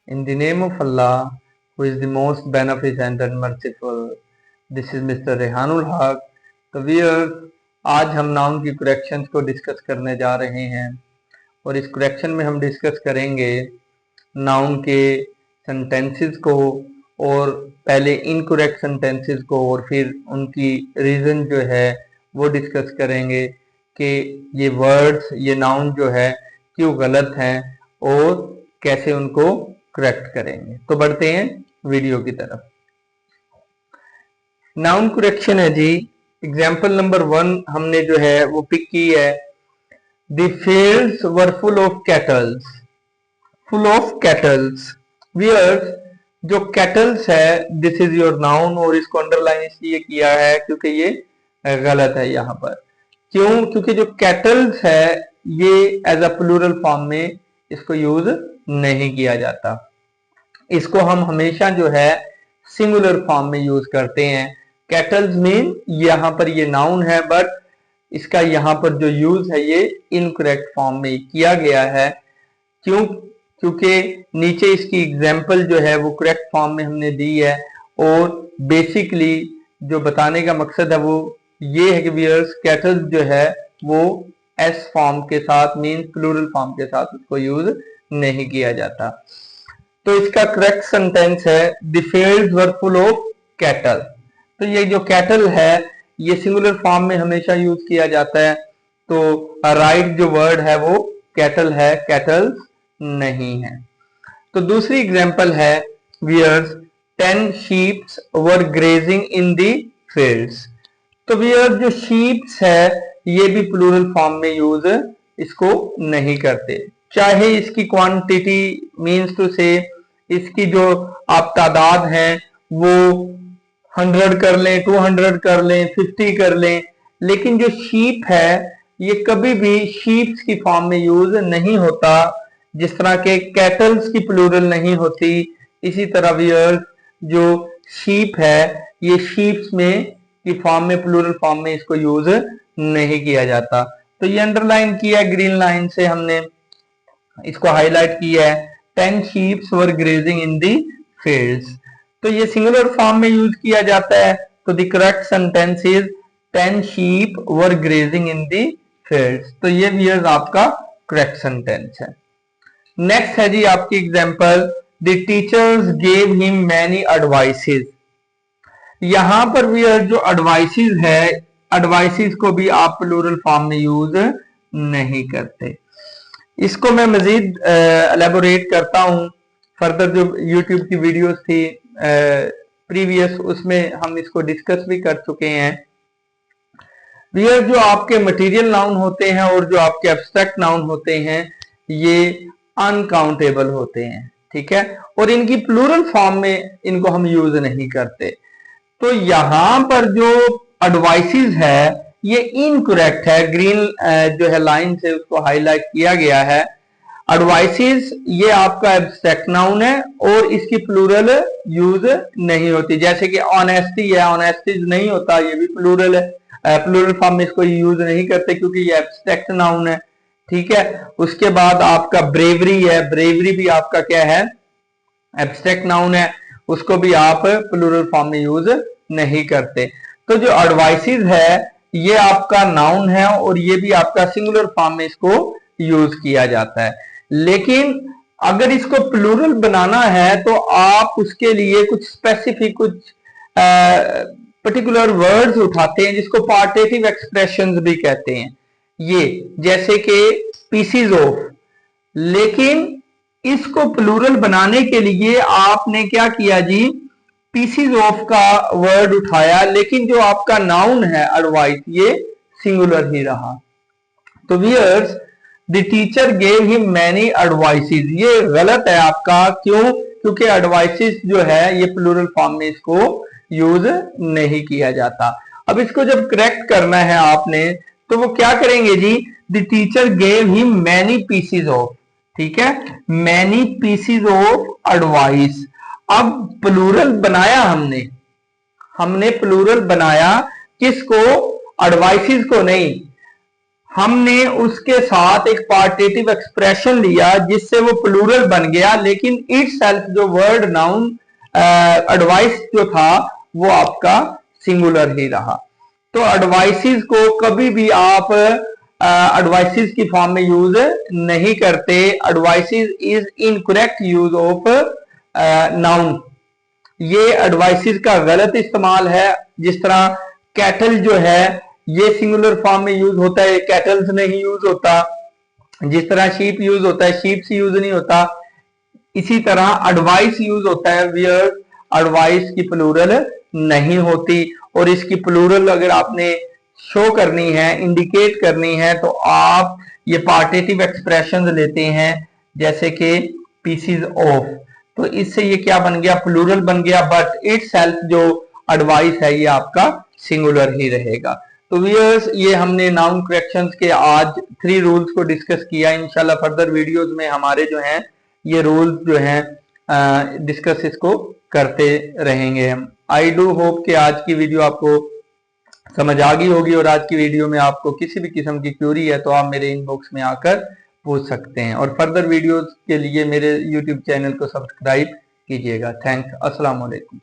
In the name of Allah, who is the most beneficent and merciful. This is Mr. Rehanul Haq. तो viewers, आज हम noun की corrections को discuss करने जा रहे हैं और इस करेक्शन में हम डिस्कस करेंगे नाउन के सेंटेंसेस को और पहले इनकरेक्ट सेंटेंसेस को और फिर उनकी रीज़न जो है वो डिस्कस करेंगे कि ये वर्ड्स ये नाउन जो है क्यों गलत हैं और कैसे उनको करेक्ट करेंगे। तो बढ़ते हैं वीडियो की तरफ। नाउन करेक्शन है जी। एग्जाम्पल नंबर 1 हमने जो है वो पिक की है। The fields were full of cattles. Full of cattles whereas, जो कैटल्स है दिस इज योर नाउन और इसको अंडरलाइन इसलिए किया है क्योंकि ये गलत है यहाँ पर। क्यों? क्योंकि जो कैटल्स है ये एज अ प्लूरल फॉर्म में इसको यूज नहीं किया जाता। इसको हम हमेशा जो है सिंगुलर फॉर्म में यूज करते हैं। कैटल्स मीन यहाँ पर ये नाउन है बट इसका यहाँ पर जो यूज है ये इनकरेक्ट फॉर्म में किया गया है। क्यों? क्योंकि नीचे इसकी एग्जाम्पल जो है वो करेक्ट फॉर्म में हमने दी है और बेसिकली जो बताने का मकसद है वो ये है कि वियर्स कैटल्स जो है वो एस फॉर्म के साथ मीन प्लूरल फॉर्म के साथ उसको यूज नहीं किया जाता। तो इसका करेक्ट सेंटेंस है the fields were full of cattle. तो ये जो कैटल है ये सिंगुलर फॉर्म में हमेशा यूज किया जाता है। तो राइट जो वर्ड है वो कैटल है, कैटल्स नहीं है। तो दूसरी एग्जांपल है whereas 10 sheeps were grazing in the fields. तो वियर्स जो शीप्स है ये भी प्लूरल फॉर्म में यूज इसको नहीं करते, चाहे इसकी क्वांटिटी मीन्स टू से इसकी जो आप तादाद है वो 100 कर लें, 200 कर लें, 50 कर लें, लेकिन जो शीप है ये कभी भी शीप्स की फॉर्म में यूज नहीं होता। जिस तरह के कैटल्स की प्लूरल नहीं होती, इसी तरह वियर्स जो शीप है ये शीप्स में की फॉर्म में प्लूरल फॉर्म में इसको यूज नहीं किया जाता। तो ये अंडरलाइन किया है ग्रीन लाइन से, हमने इसको हाईलाइट किया है 10 sheep were grazing in the fields। तो ये सिंगुलर फॉर्म में यूज किया जाता है। तो the correct sentence is 10 sheep were grazing in the fields। तो ये व्यूअर्स आपका करेक्ट सेंटेंस है। नेक्स्ट है जी आपकी example the teachers gave him many advices. यहां पर व्यूअर्स जो एडवाइसेस है, एडवाइसेस को भी आप प्लूरल फॉर्म में यूज नहीं करते। इसको मैं मजीद एलेबोरेट करता हूं। फर्दर जो YouTube की वीडियोस थी प्रीवियस उसमें हम इसको डिस्कस भी कर चुके हैं। वियर जो आपके मटेरियल नाउन होते हैं और जो आपके एब्स्ट्रैक्ट नाउन होते हैं ये अनकाउंटेबल होते हैं, ठीक है, और इनकी प्लूरल फॉर्म में इनको हम यूज नहीं करते। तो यहां पर जो एडवाइसेस है ये इनकरेक्ट है। ग्रीन जो है लाइन से उसको हाईलाइट किया गया है। एडवाइसेस ये आपका एब्स्ट्रैक्ट नाउन है और इसकी प्लूरल यूज नहीं होती। जैसे कि ऑनेस्टी है, ऑनेस्टीज नहीं होता, ये भी प्लूरल है, प्लूरल फॉर्म में इसको यूज नहीं करते क्योंकि ये एब्स्ट्रैक्ट नाउन है, ठीक है। उसके बाद आपका ब्रेवरी है, ब्रेवरी भी आपका क्या है, एब्स्ट्रैक्ट नाउन है, उसको भी आप प्लूरल फॉर्म में यूज नहीं करते। तो जो एडवाइसेस है ये आपका नाउन है और ये भी आपका सिंगुलर फॉर्म में इसको यूज किया जाता है। लेकिन अगर इसको प्लूरल बनाना है तो आप उसके लिए कुछ स्पेसिफिक कुछ पर्टिकुलर वर्ड्स उठाते हैं जिसको पार्टेटिव एक्सप्रेशंस भी कहते हैं, ये जैसे कि पीसीज ऑफ। लेकिन इसको प्लूरल बनाने के लिए आपने क्या किया जी, पीसीज ऑफ का वर्ड उठाया, लेकिन जो आपका नाउन है एडवाइस ये सिंगुलर ही रहा। तो whereas the teacher gave him many advices, ये गलत है आपका। क्यों? क्योंकि एडवाइसेस जो है ये प्लूरल फॉर्म में इसको यूज नहीं किया जाता। अब इसको जब करेक्ट करना है आपने तो वो क्या करेंगे जी, the teacher gave him many pieces of, ठीक है, मैनी पीसेज ऑफ एडवाइस। अब प्लूरल बनाया हमने प्लूरल बनाया किसको, एडवाइसेस को नहीं। हमने उसके साथ एक पार्टिटिव एक्सप्रेशन लिया जिससे वो प्लूरल बन गया, लेकिन इट सेल्फ जो वर्ड नाउन एडवाइस जो था वो आपका सिंगुलर ही रहा। तो एडवाइसेस को कभी भी आप एडवाइसेस की फॉर्म में यूज नहीं करते। Advices is incorrect use of noun, ये एडवाइसेस का गलत इस्तेमाल है। जिस तरह कैटल जो है ये सिंगुलर फॉर्म में यूज होता है, कैटल्स नहीं यूज होता। जिस तरह शीप यूज होता है, शीप्स यूज नहीं होता। इसी तरह एडवाइस यूज होता है, वियर एडवाइस की प्लूरल नहीं होती। और इसकी प्लूरल अगर आपने शो करनी है, इंडिकेट करनी है, तो आप ये पार्टिटिव एक्सप्रेशन लेते हैं जैसे कि पीसीज ऑफ। तो इससे ये क्या बन गया, प्लूरल बन गया, बट इट सेल्फ जो एडवाइस है ये आपका सिंगुलर ही रहेगा। तो व्यूअर्स, ये हमने नाउन करेक्शंस के आज 3 रूल्स को डिस्कस किया। इंशाल्लाह फर्दर वीडियोस में हमारे जो हैं ये रूल्स जो हैं डिस्कस इसको करते रहेंगे हम। आई डू होप कि आज की वीडियो आपको समझ आ गई होगी, और आज की वीडियो में आपको किसी भी किस्म की क्वेरी है तो आप मेरे इनबॉक्स में आकर पूछ सकते हैं। और फर्दर वीडियोस के लिए मेरे यूट्यूब चैनल को सब्सक्राइब कीजिएगा। थैंक्स, अस्सलाम वालेकुम।